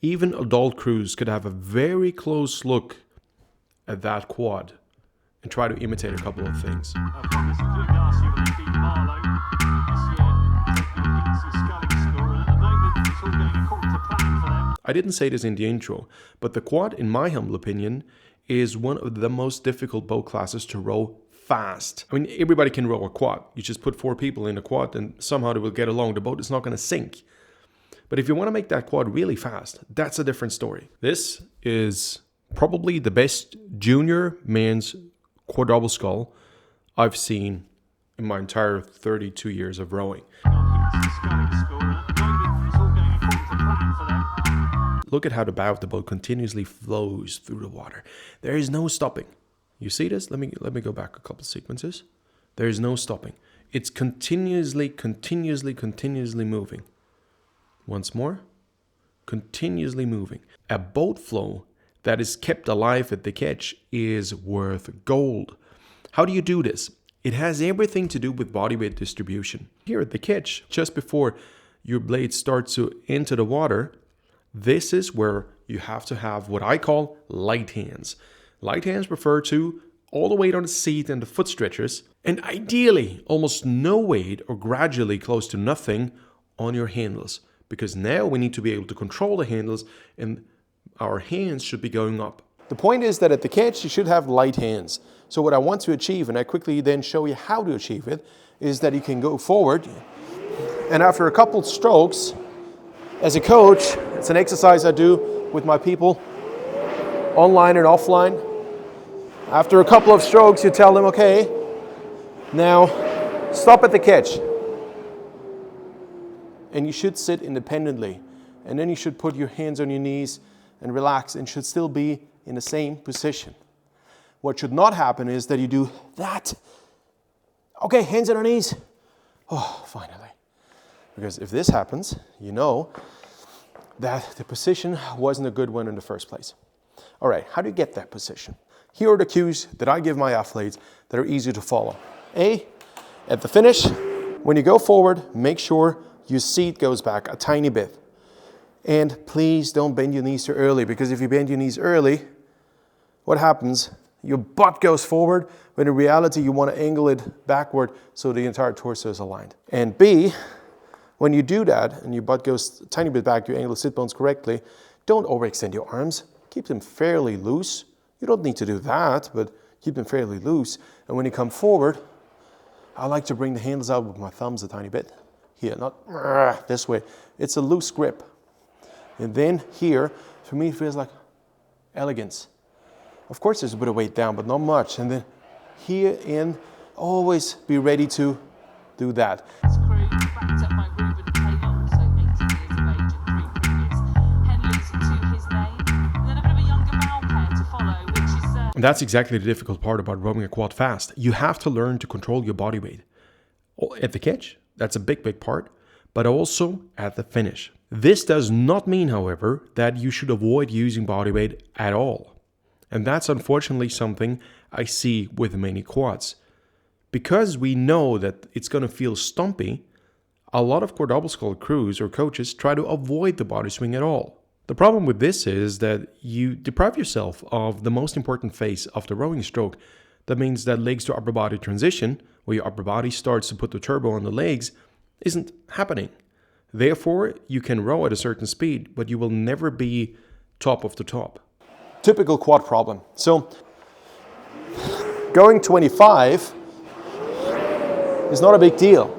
Even adult crews could have a very close look at that quad and try to imitate a couple of things. I didn't say this in the intro, but the quad, in my humble opinion, is one of the most difficult boat classes to row fast. I mean, everybody can row a quad. You just put 4 people in a quad and somehow they will get along. The boat is not going to sink. But if you want to make that quad really fast, that's a different story. This is probably the best junior men's quadruple scull I've seen in my entire 32 years of rowing. Look at how the bow of the boat continuously flows through the water. There is no stopping. You see this? Let me go back a couple sequences. There is no stopping. It's continuously moving. Once more, continuously moving. A boat flow that is kept alive at the catch is worth gold. How do you do this? It has everything to do with body weight distribution. Here at the catch, just before your blade starts to enter the water, this is where you have to have what I call light hands. Light hands refer to all the weight on the seat and the foot stretchers, and ideally almost no weight or gradually close to nothing on your handles, because now we need to be able to control the handles and our hands should be going up. The point is that at the catch you should have light hands. So what I want to achieve, and I quickly then show you how to achieve it, is that you can go forward and after a couple strokes, as a coach, it's an exercise I do with my people online and offline. After a couple of strokes, you tell them, okay, now stop at the catch. And you should sit independently. And then you should put your hands on your knees and relax and should still be in the same position. What should not happen is that you do that. Okay, hands on our knees. Oh, finally. Because if this happens, you know that the position wasn't a good one in the first place. All right, how do you get that position? Here are the cues that I give my athletes that are easy to follow. A, at the finish, when you go forward, make sure your seat goes back a tiny bit. And please don't bend your knees too early, because if you bend your knees early, what happens? Your butt goes forward, when in reality you want to angle it backward so the entire torso is aligned. And B, when you do that and your butt goes a tiny bit back, you angle the sit bones correctly, don't overextend your arms. Keep them fairly loose. You don't need to do that, but keep them fairly loose. And when you come forward, I like to bring the handles out with my thumbs a tiny bit. Here, not this way. It's a loose grip. And then here, for me, it feels like elegance. Of course, there's a bit of weight down, but not much. And then here in, always be ready to do that. And that's exactly the difficult part about rowing a quad fast. You have to learn to control your body weight. At the catch, that's a big part, but also at the finish. This does not mean, however, that you should avoid using body weight at all. And that's unfortunately something I see with many quads. Because we know that it's going to feel stumpy, a lot of quadruple scull crews or coaches try to avoid the body swing at all. The problem with this is that you deprive yourself of the most important phase of the rowing stroke. That means that legs to upper body transition, where your upper body starts to put the turbo on the legs, isn't happening. Therefore, you can row at a certain speed, but you will never be top of the top. Typical quad problem. So, going 25 is not a big deal.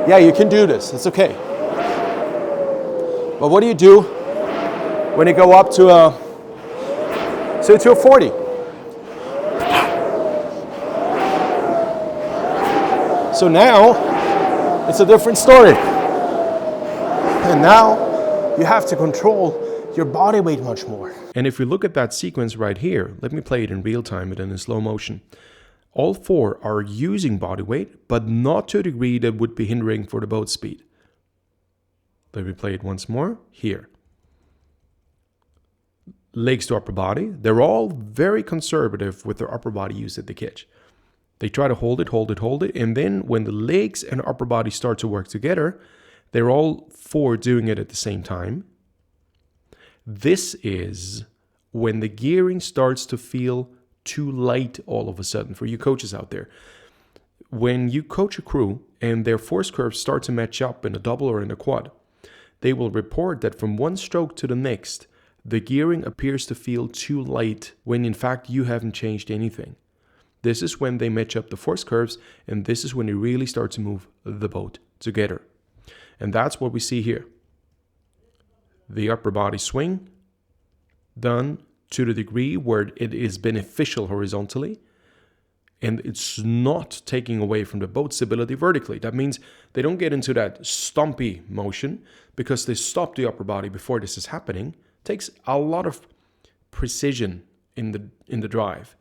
Yeah, you can do this. It's okay. But what do you do when you go up to a 40? So now it's a different story. And now you have to control your body weight much more. And if we look at that sequence right here, let me play it in real time and in slow motion. All 4 are using body weight, but not to a degree that would be hindering for the boat speed. Let me play it once more. Here. Legs to upper body. They're all very conservative with their upper body use at the catch. They try to hold it, and then when the legs and upper body start to work together, They're all four doing it at the same time. This is when the gearing starts to feel too light all of a sudden for you coaches out there. When you coach a crew and their force curves start to match up in a double or in a quad, they will report that from one stroke to the next, the gearing appears to feel too light when in fact you haven't changed anything. This is when they match up the force curves, and this is when they really start to move the boat together. And that's what we see here. The upper body swing done to the degree where it is beneficial horizontally, and it's not taking away from the boat stability vertically. That means they don't get into that stumpy motion because they stop the upper body before this is happening. It takes a lot of precision in the drive.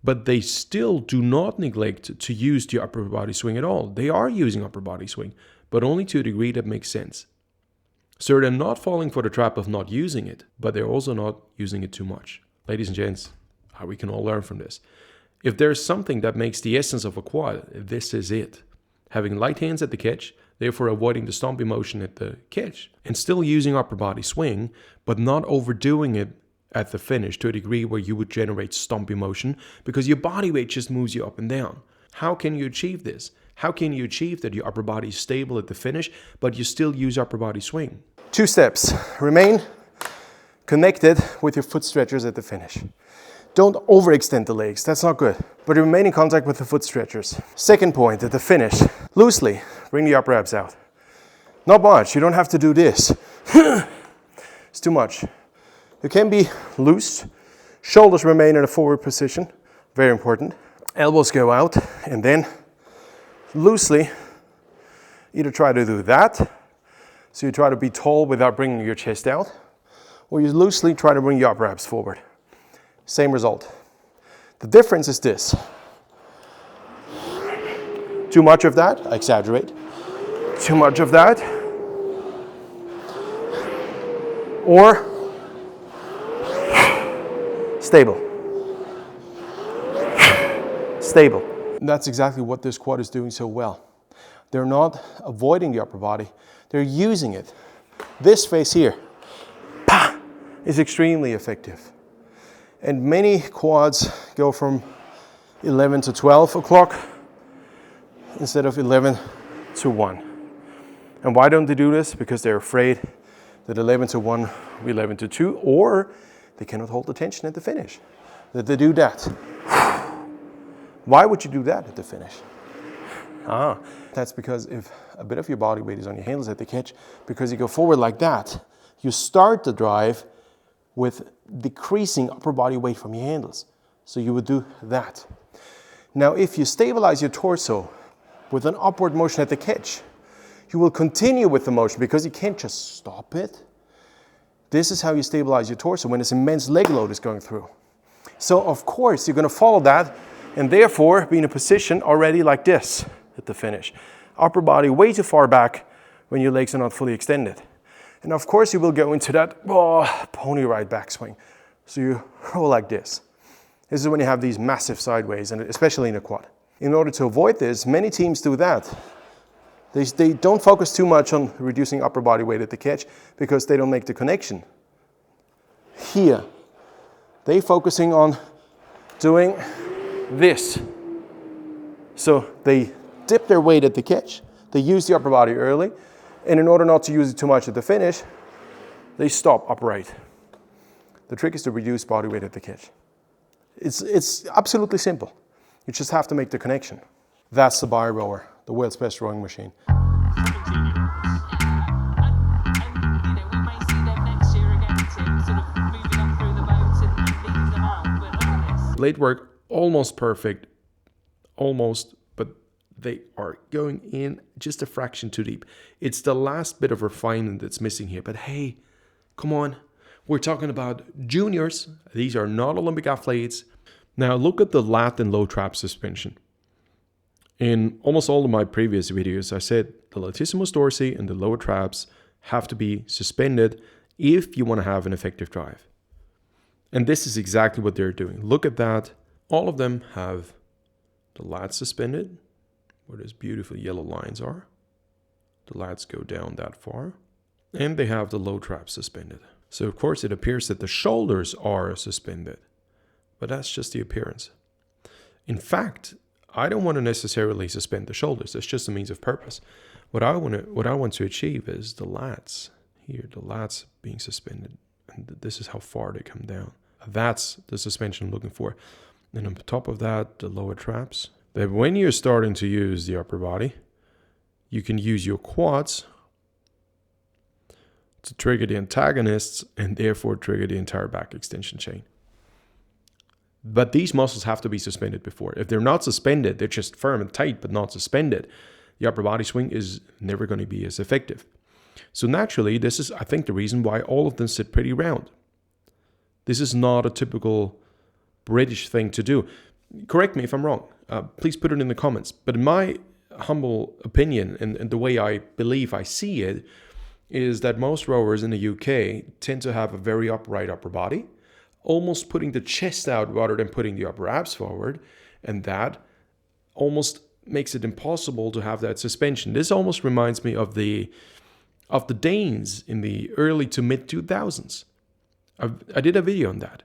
But they still do not neglect to use the upper body swing at all. They are using upper body swing, but only to a degree that makes sense. So they're not falling for the trap of not using it, but they're also not using it too much. Ladies and gents, we can all learn from this. If there's something that makes the essence of a quad, this is it. Having light hands at the catch, therefore avoiding the stompy motion at the catch, and still using upper body swing, but not overdoing it at the finish to a degree where you would generate stompy motion because your body weight just moves you up and down. How can you achieve this? How can you achieve that your upper body is stable at the finish, but you still use upper body swing? 2 steps. Remain connected with your foot stretchers at the finish. Don't overextend the legs, that's not good. But remain in contact with the foot stretchers. Second point, at the finish, loosely bring the upper abs out. Not much, you don't have to do this. It's too much. You can be loose. Shoulders remain in a forward position, very important. Elbows go out, and then loosely either try to do that, so you try to be tall without bringing your chest out, or you loosely try to bring your upper abs forward. Same result. The difference is this. Too much of that, I exaggerate. Too much of that. Or stable. Stable. And that's exactly what this quad is doing so well. They're not avoiding the upper body, they're using it. This phase here is extremely effective. And many quads go from 11 to 12 o'clock instead of 11 to 1. And why don't they do this? Because they're afraid that 11 to 1 will be 11 to 2, or they cannot hold the tension at the finish. That they do that. Why would you do that at the finish? That's because if a bit of your body weight is on your handles at the catch, because you go forward like that, you start the drive with decreasing upper body weight from your handles. So you would do that. Now, if you stabilize your torso with an upward motion at the catch, you will continue with the motion because you can't just stop it. This is how you stabilize your torso when this immense leg load is going through. So of course you're going to follow that and therefore be in a position already like this at the finish. Upper body way too far back when your legs are not fully extended. And of course you will go into that pony ride backswing. So you roll like this. This is when you have these massive sideways, and especially in a quad. In order to avoid this, many teams do that. They don't focus too much on reducing upper body weight at the catch because they don't make the connection. Here, they're focusing on doing this. So they dip their weight at the catch, they use the upper body early, and in order not to use it too much at the finish, they stop upright. The trick is to reduce body weight at the catch. It's absolutely simple. You just have to make the connection. That's the bar rower, the world's best rowing machine. Blade work almost perfect, almost, but they are going in just a fraction too deep. It's the last bit of refinement that's missing here. But hey, come on. We're talking about juniors. These are not Olympic athletes. Now look at the lat and low trap suspension. In almost all of my previous videos, I said the latissimus dorsi and the lower traps have to be suspended if you want to have an effective drive. And this is exactly what they're doing. Look at that. All of them have the lat suspended, where those beautiful yellow lines are. The lats go down that far. And they have the low trap suspended. So of course it appears that the shoulders are suspended. But that's just the appearance. In fact, I don't want to necessarily suspend the shoulders. That's just a means of purpose. What I want to achieve is the lats. Here, the lats being suspended. And this is how far they come down. That's the suspension I'm looking for. And on top of that, the lower traps. That when you're starting to use the upper body, you can use your quads to trigger the antagonists and therefore trigger the entire back extension chain. But these muscles have to be suspended before. If they're not suspended, they're just firm and tight but not suspended, the upper body swing is never going to be as effective. So naturally, this is, I think, the reason why all of them sit pretty round. This is not a typical British thing to do. Correct me if I'm wrong. Please put it in the comments. But in my humble opinion, and the way I believe I see it, is that most rowers in the UK tend to have a very upright upper body, almost putting the chest out rather than putting the upper abs forward, and that almost makes it impossible to have that suspension. This almost reminds me of the Danes in the early to mid 2000s. I did a video on that.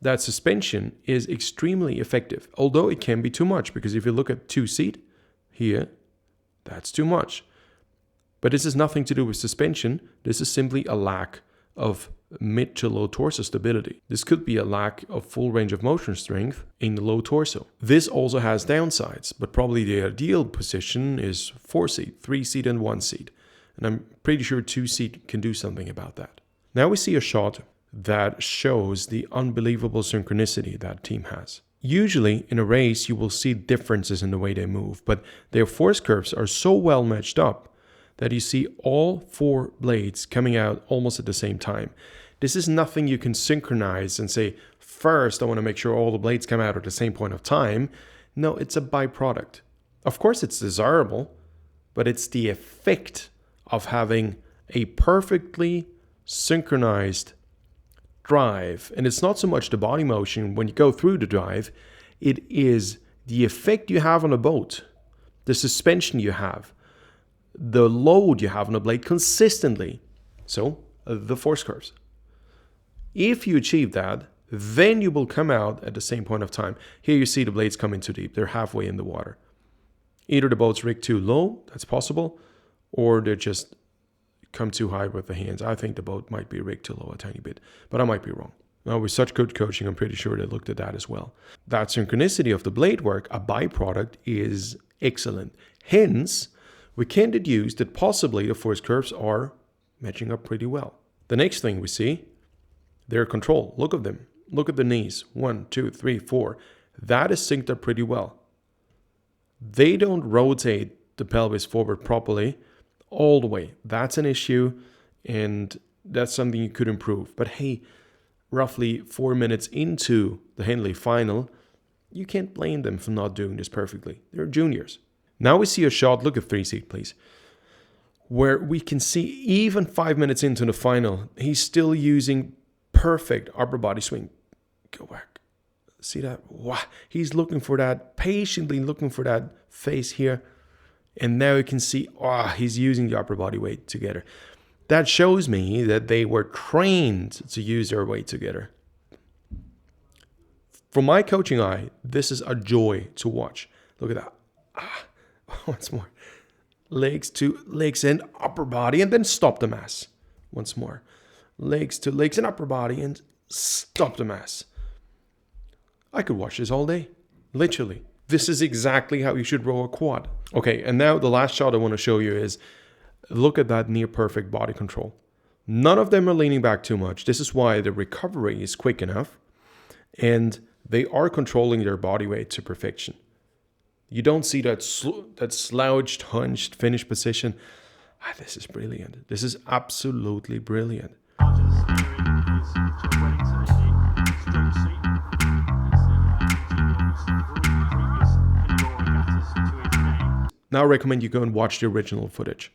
That suspension is extremely effective, although it can be too much, because if you look at 2-seat here, that's too much. But this has nothing to do with suspension. This is simply a lack of mid to low torso stability. This could be a lack of full range of motion strength in the low torso. This also has downsides, but probably the ideal position is 4-seat, 3-seat, and 1-seat. And I'm pretty sure 2-seat can do something about that. Now we see a shot that shows the unbelievable synchronicity that team has. Usually in a race, you will see differences in the way they move, but their force curves are so well matched up that you see all 4 blades coming out almost at the same time. This is nothing you can synchronize and say, first I want to make sure all the blades come out at the same point of time. No, it's a byproduct. Of course it's desirable, but it's the effect of having a perfectly synchronized drive. And it's not so much the body motion when you go through the drive, it is the effect you have on a boat, the suspension you have, the load you have on a blade consistently. So the force curves. If you achieve that, then you will come out at the same point of time. Here you see the blades coming too deep. They're halfway in the water. Either the boat's rigged too low, that's possible, or they're just come too high with the hands. I think the boat might be rigged too low a tiny bit, but I might be wrong. Now, with such good coaching, I'm pretty sure they looked at that as well. That synchronicity of the blade work, a byproduct, is excellent. Hence, we can deduce that possibly the force curves are matching up pretty well. The next thing we see, their control. Look at them. Look at the knees. 1, 2, 3, 4. That is synced up pretty well. They don't rotate the pelvis forward properly all the way. That's an issue, and that's something you could improve. But hey, roughly 4 minutes into the Henley final, you can't blame them for not doing this perfectly. They're juniors. Now we see a shot, look at 3-seat please, where we can see even 5 minutes into the final, he's still using perfect upper body swing. Go back. See that? Wow. He's looking for that, patiently looking for that face here. And now you can see, he's using the upper body weight together. That shows me that they were trained to use their weight together. From my coaching eye, this is a joy to watch. Look at that. Once more. Legs to legs and upper body, and then stop the mass. Once more. Legs to legs and upper body, and stop the mass. I could watch this all day. Literally. This is exactly how you should row a quad. Okay, and now the last shot I want to show you is, look at that near perfect body control. None of them are leaning back too much. This is why the recovery is quick enough, and they are controlling their body weight to perfection. You don't see that slouched, hunched, finished position. This is brilliant. This is absolutely brilliant. Now I recommend you go and watch the original footage,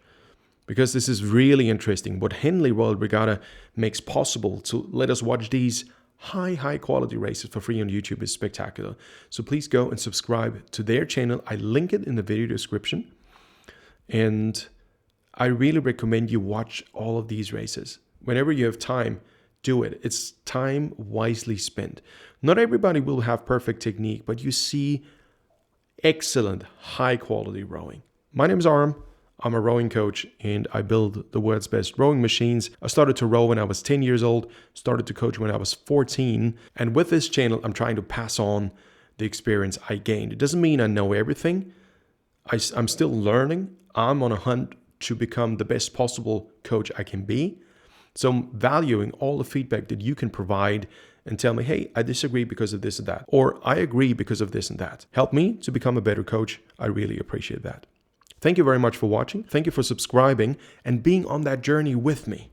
because this is really interesting. What Henley World Regatta makes possible to let us watch these high quality races for free on YouTube is spectacular. So please go and subscribe to their channel. I link it in the video description. And I really recommend you watch all of these races. Whenever you have time, do it. It's time wisely spent. Not everybody will have perfect technique, but you see excellent, high quality rowing. My name is Aram. I'm a rowing coach and I build the world's best rowing machines. I started to row when I was 10 years old, started to coach when I was 14. And with this channel, I'm trying to pass on the experience I gained. It doesn't mean I know everything. I'm still learning. I'm on a hunt to become the best possible coach I can be. So I'm valuing all the feedback that you can provide and tell me, hey, I disagree because of this and that, or I agree because of this and that. Help me to become a better coach. I really appreciate that. Thank you very much for watching. Thank you for subscribing and being on that journey with me.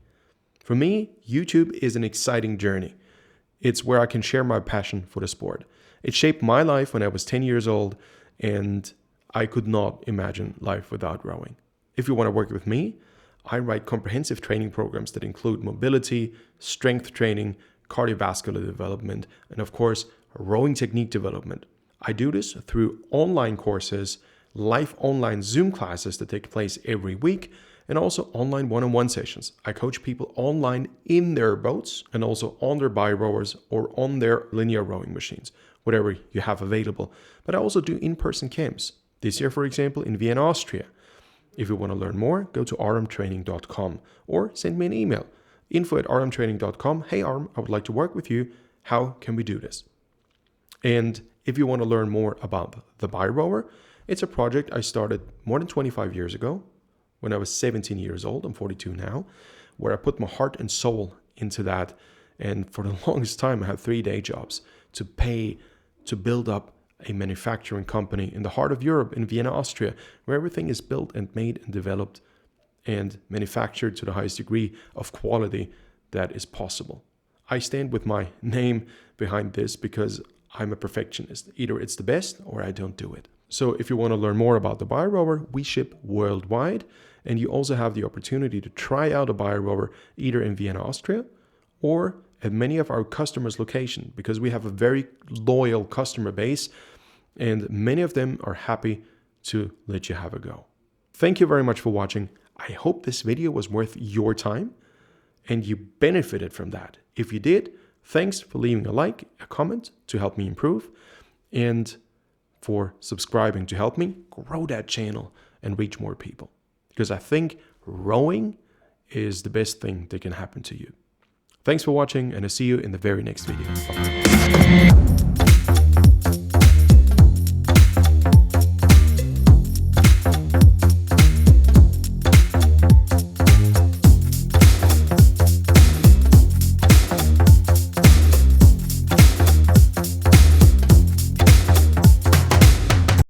For me, YouTube is an exciting journey. It's where I can share my passion for the sport. It shaped my life when I was 10 years old, and I could not imagine life without rowing. If you want to work with me, I write comprehensive training programs that include mobility, strength training, cardiovascular development, and of course, rowing technique development. I do this through online courses, live online Zoom classes that take place every week, and also online one-on-one sessions. I coach people online in their boats and also on their bi-rowers or on their linear rowing machines, whatever you have available. But I also do in-person camps. This year, for example, in Vienna, Austria. If you want to learn more, go to aramtraining.com or send me an email, info@aramtraining.com. Hey Aram, I would like to work with you. How can we do this? And if you want to learn more about the bi-rower, it's a project I started more than 25 years ago when I was 17 years old. I'm 42 now, where I put my heart and soul into that. And for the longest time, I had 3 day jobs to pay to build up a manufacturing company in the heart of Europe, in Vienna, Austria, where everything is built and made and developed and manufactured to the highest degree of quality that is possible. I stand with my name behind this because I'm a perfectionist. Either it's the best or I don't do it. So if you want to learn more about the bi-rower, we ship worldwide, and you also have the opportunity to try out a bi-rower either in Vienna, Austria, or at many of our customers' locations, because we have a very loyal customer base, and many of them are happy to let you have a go. Thank you very much for watching. I hope this video was worth your time and you benefited from that. If you did, thanks for leaving a like, a comment to help me improve, and for subscribing to help me grow that channel and reach more people. Because I think rowing is the best thing that can happen to you. Thanks for watching, and I'll see you in the very next video. Bye.